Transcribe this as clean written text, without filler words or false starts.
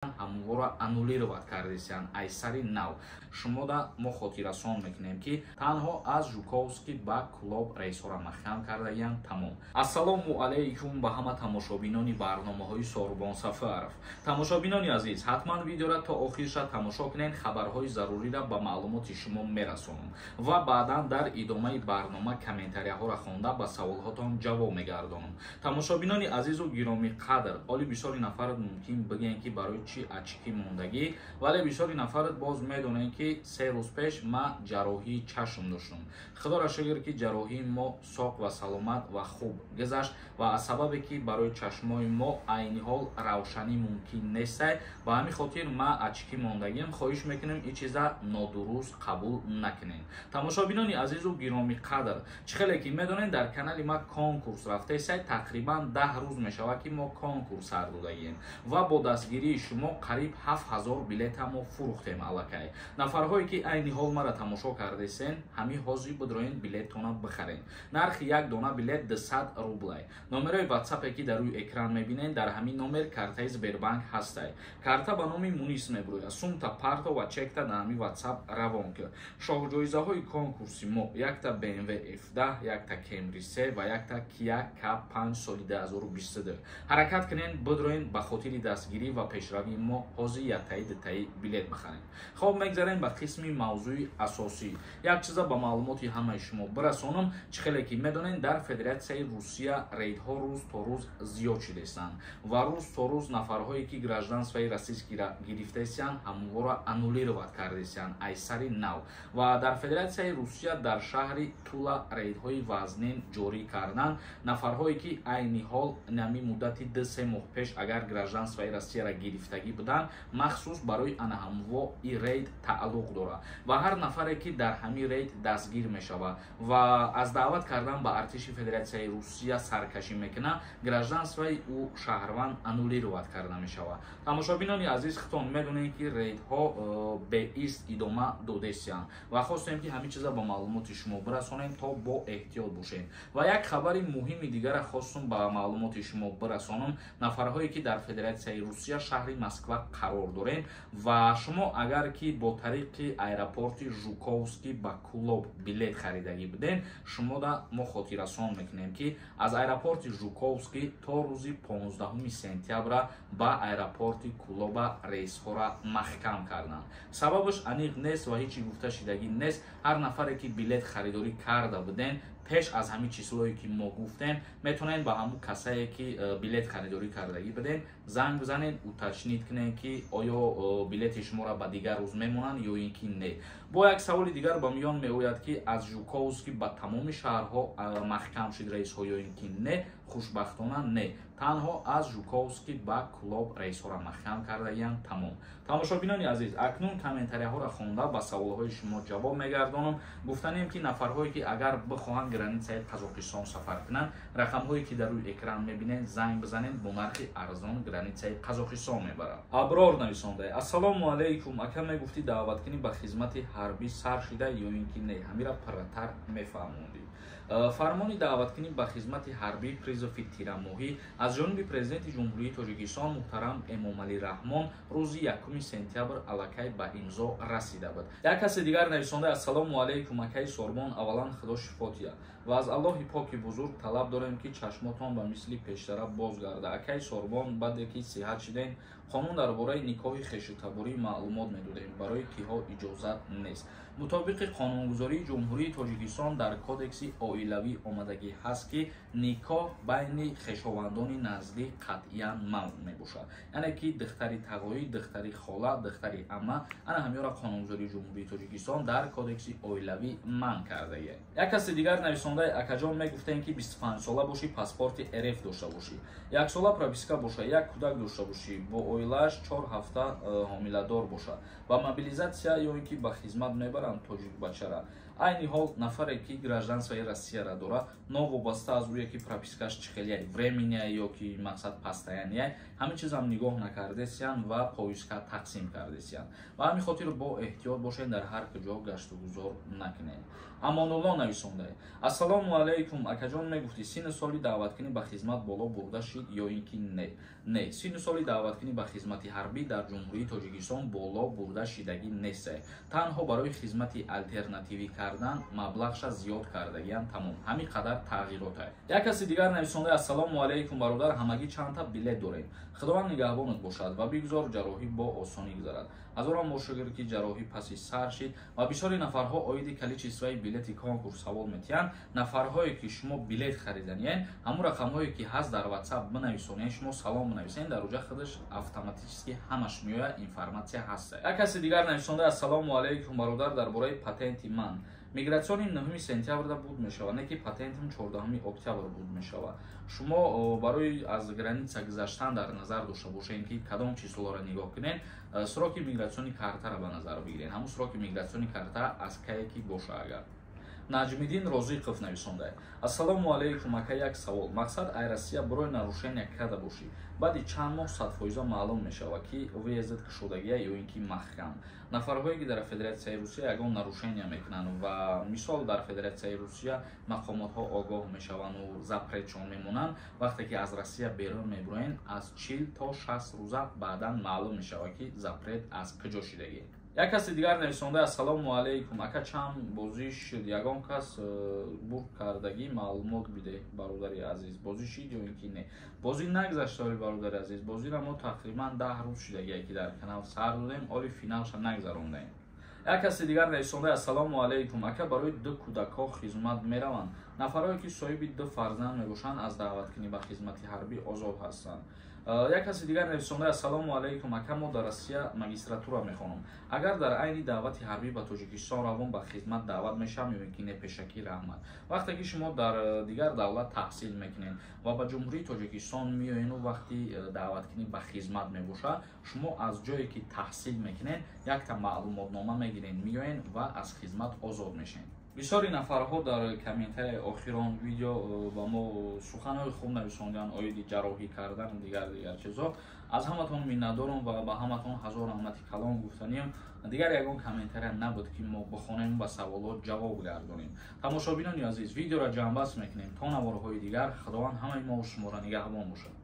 ҳамвора аннулировать кардесиян айсари нав. Шумода мо хотиррасон мекунем ки танҳо аз Жуковский ба клуб рейсҳора махкам кардаиянд. Тамом. Ассалому алайкум ба ҳама тамошобинони барномаҳои Сорбон Сафаров. Тамошобинони азиз, ҳатман видеоро то охирша тамошо кунед, хабарҳои заруриро ба маълумоти шумо мерасонам ва баъдан дар идомаи барнома комментарияҳоро хонда ба саволҳотон ҷавоб мегардонам. Тамошобинони азизу гироми қадр, оли бисёри нафарат мумкин бигӯянд ки барои чи ачки мондагӣ, вале бисёри нафарат боз медонанд ки 3 рӯз пеш ма ҷарроҳии чашм доштам. Худоро шукр ки ҷарроҳии мо соғ ва саломат ва хуб гузашт ва аз сабабе ки барои чашмои мо айни ҳол равшанӣ мумкин нестай, ба ҳамин хотир ма ачки мондагим. Хоҳиш мекунем ин чиза нодуруст қабул накунед. Тамошобинони азизу гироми қадр, чӣ хеле ки медонед дар канали ма конкурс рафтесай, тақрибан 10 рӯз мешавад ки мо конкурс сар додаем ва бо дастгирии шумо қариб 7000 билета мо фурӯхтем аллакай. Нафарҳое ки айни ҳол мара тамошо кардесен, ҳамин ҳозир бидроен билеттона бихарен. Нархи як дона билет 200 рублай. Номерои ватсапе ки дар рӯи экран мебинед, дар ҳамин номер картаи Сбербанк ҳастай. Карта ба номи Мунис мебурӯяд. Сумта, парто ва чекта дар ҳамин ватсап равон кирд. Шоҳҷоизаҳои конкурси мо: якта BMW F10, якта Camry 3 ва якта Kia K5 соли 2022. ҳаракат кунед, бидроен ба хотири дастгирӣ ва пешравии мо ҳозир яктаи билет бихарем. Хоб, мегзарем ба қисми мавзӯи асосӣ. Як чиза ба маълумоти ҳамаи шумо бирасонам. Чӣ хеле ки медонед, дар Федератсияи Русия рейдҳо рӯз то рӯз зиёд шудастанд ва рӯз то рӯз нафарҳое ки гражданствои российскиро гирифтасиянд, ҳамвора аннулировать кардасиянд айсари нав. Ва дар Федератсияи Русия дар шаҳри Тула рейдҳои вазнин ҷорӣ карданд. Нафарҳое ки айни ҳол нами муддати 2-3 моҳ пеш агар гражданствои Россияро гирифтагӣ буданд, махсус барои ана ҳамво и рейд тааллуқ дорад ва ҳар нафаре ки дар ҳамин рейд дастгир мешавад ва аз даъват кардан ба артиши Федератсияи Русия саркашӣ мекунад, гражданствои ӯ шаҳрванд аннулировать карда мешавад. Тамошобинони азиз, худтон медонед ки рейдҳо беист идома додастанд ва хостем ки ҳамин чиза ба маълумоти шумо бирасонем то бо эҳтиёт бошед. Ва як хабари муҳими дигара хостум ба маълумоти шумо бирасонам. Нафарҳое ки дар Федератсияи Русия шаҳри Москва қарор дорем ва шумо агар ки бо тариқи аэропорти Жуковский ба клуб билет харидагӣ будем, шумода мо хотиррасон мекунем ки аз аэропорти Жуковский то рӯзи 15 сентябра ба аэропорти клуба рейсҳора маҳкам карданд. Сабабаш аниқ нест ва ҳечи гуфта шудагӣ нест. Ҳар нафаре ки билет харидорӣ карда будем, пеш аз ҳамин числое ки мо гуфтем, метавонед ба ҳамун касае ки билет харидорӣ кардагӣ будем занг бизанед, уточнид кунед ки оё билети шуморо ба дигар рӯз мемонанд ё ин ки не. Бо як саволи дигар ба миён меояд ки аз Жуковский ба тамоми шаҳрҳо маҳкам шуд рейсҳо ё ин ки не. Хушбахтона не, танҳо аз Жуковский ба клуб рейсҳора маҳкам кардаиянд. Тамом. Тамошобинони азиз, акнун комментарияҳоро хонда ба саволҳои шумо ҷавоб мегардонам. Гуфтанем ки нафарҳое ки агар бихоҳанд границаи Қазоқистон сафар кунанд, рақамҳое ки дар рӯи экран мебинед занг бизанед, бо нархи арзон границаи Қазоқистон мебарад. Аброр нависонда: ассалому алайкум, ака мегуфти даъваткунӣ ба хизмати ҳарбӣ сар шуда ё ин ки не? Ҳамира пурратар мефаҳмондӣ. Фармони даъваткунӣ ба хизмати ҳарбӣ призофи тирамоҳӣ аз ҷониби президенти ҷумҳурии Тоҷикистон муҳтарам Эмомалӣ Раҳмон рӯзи 1 сентябр аллакай ба имзо расида буд. Як каси дигар нависонда: ассалому алайкум, акаи Сорбон, аввалан худо шифотия ва аз Аллоҳи поки бузург талаб дорем ки чашмотон ба мисли пештара боз гарда. Акаи Сорбон, баъде ки сиҳат шудем, қонун дар бораи никоҳи хештабурӣ маълумот медодем, барои киҳо иҷозат нест. мутобиқи қонунгузории ҷумҳурии Тоҷикистон дар кодекси оилавӣ омадагӣ ҳаст ки никоҳ байни хешовандони наздик қатъиян манъ мебошад. Яъне ки духтари тағоӣ, духтари хола, духтари амма, ана ҳамёра қонунгузории ҷумҳурии Тоҷикистон дар кодекси оилавӣ манъ кардааст. Як каси дигар нависондаи акаҷон мегуфтем ки 25 сола бошӣ, паспорти РФ дошта бошӣ, 1 сола прописка боша, як кӯдак дошта бошӣ, бо оилааш 4 ҳафта ҳомиладор бошад, ба мобилизатсия ё ин ки ба хизмат мебаранд тоҷик бачара. айни ҳол нафаре ки гражданствои россияро дорад новобаста аз рӯе ки пропискаш чӣ хел яй времения ё ки мақсад пастаян яй ҳамин чизам нигоҳ накардесиян ва повистка тақсим кардесиян ва ҳамин хотир бо эҳтиёт бошед дар ҳар куҷо гашту гузор накунед. Амонулло нависондаи: ассалому алайкум, акаҷон мегуфти синни соли даъваткунӣ ба хизмат боло бурда шид ё ин ки не синни соли даъваткунӣ ба хизмати ҳарбӣ дар ҷумҳурии Тоҷикистон боло бурда шидагӣ несте. Танҳо барои хизмати алтернативӣ кардан маблағша зиёд кардагиян тамом. Ҳамин қадар тағйирота. Як каси дигар нависондаи: ассалому алайкум бародар, ҳамагӣ чандта билет дорем. Худованд нигаҳбонат бошад ва бигзор ҷарроҳӣ бо осонӣ гузарад. Ҳазоран бошагир ки ҷарроҳӣ паси сар шид ва бисёри нафарҳо оиди количествои билети конкурс савол метиҳанд. Нафарҳое ки шумо билет хариданиед, ҳамун рақамҳое ки ҳаст дар WhatsApp бинависонед, шумо салом бинависед, дар уҷа худаш автоматически ҳамаш меояд, информатсия ҳаст. Як каси дигар нависонда: ассалому алайкум бародар, дар бораи патенти ман мигратсиони 9 сентябрда буд мешавад, не ки патентим 14 октябр буд мешавад. Шумо барои аз граница гузаштан дар назар дошта бошед ки кадом числоро нигоҳ кунед, сроки мигратсиони картаро ба назар бигиред. Ҳамун сроки мигратсиони карта аз кае ки боша. Агар Наҷмиддин Розиқов нависондаи: ассалому алайкум ака, як савол. Мақсад ай Россия барои нарушения карда бошӣ, баъди чанд моҳ 100% маълум мешавад ки выездат кушодагия ё ин ки маҳкам. Нафарҳое ки дар Федератсияи Русия ягон нарушения мекунанд ва мисол дар Федератсияи Русия мақомотҳо огоҳ мешаванду запретшон мемонанд, вақте ки аз Россия берун мебироянд, аз 40 то 60 рӯза баъдан маълум мешавад ки запрет аз куҷо шидагӣ. Як каси дигар нависонда: ассалому алайкум ака, чанд бозӣ шид, ягон кас бурд кардагӣ маълумот биде бародари азиз. Бозӣ шид ё ин ки не? Бозӣ нагзашта оли бародари азиз. Бозиро мо тақрибан 10 рӯз шидагие ки дар канал сар додем, оли финалша нагзарондаем. Як каси дигар нависонда: ассалому алайкум ака, барои ду кӯдакҳо хизмат мераванд. Нафарое ки соҳиби ду фарзанд мебошанд аз даъваткунӣ ба хизмати ҳарбӣ озод ҳастанд. Як каси дигар нависонда: ассалому алайкум ака, мо дар Россия магистратура мехонам. Агар дар айни даъвати ҳарбӣ ба Тоҷикистон равон ба хизмат даъват мешавам ё ин ки не? Пешакӣ раҳмат. Вақте ки шумо дар дигар давлат таҳсил мекунед ва ба ҷумҳурии Тоҷикистон меоену вақти даъваткунӣ ба хизмат мебошад, шумо аз ҷое ки таҳсил мекунед якта маълумотнома мегиред, меоед ва аз хизмат озод мешавед. Бисёри нафарҳо дар комментарияи охирон видео ба мо суханҳои хуб нависонданд оиди ҷарроҳӣ кардан дигар чизҳо. Аз ҳаматон миннатдорам ва ба ҳаматон ҳазор раҳмати калон гуфтанем. Дигар ягон комментария набуд ки мо бихонем ба саволот ҷавоб гардонем. Тамошобинони азиз, видеоро ҷамъбаст мекунем. То наворҳои дигар, худованд ҳамаи мо шуморо нигаҳбон бошад.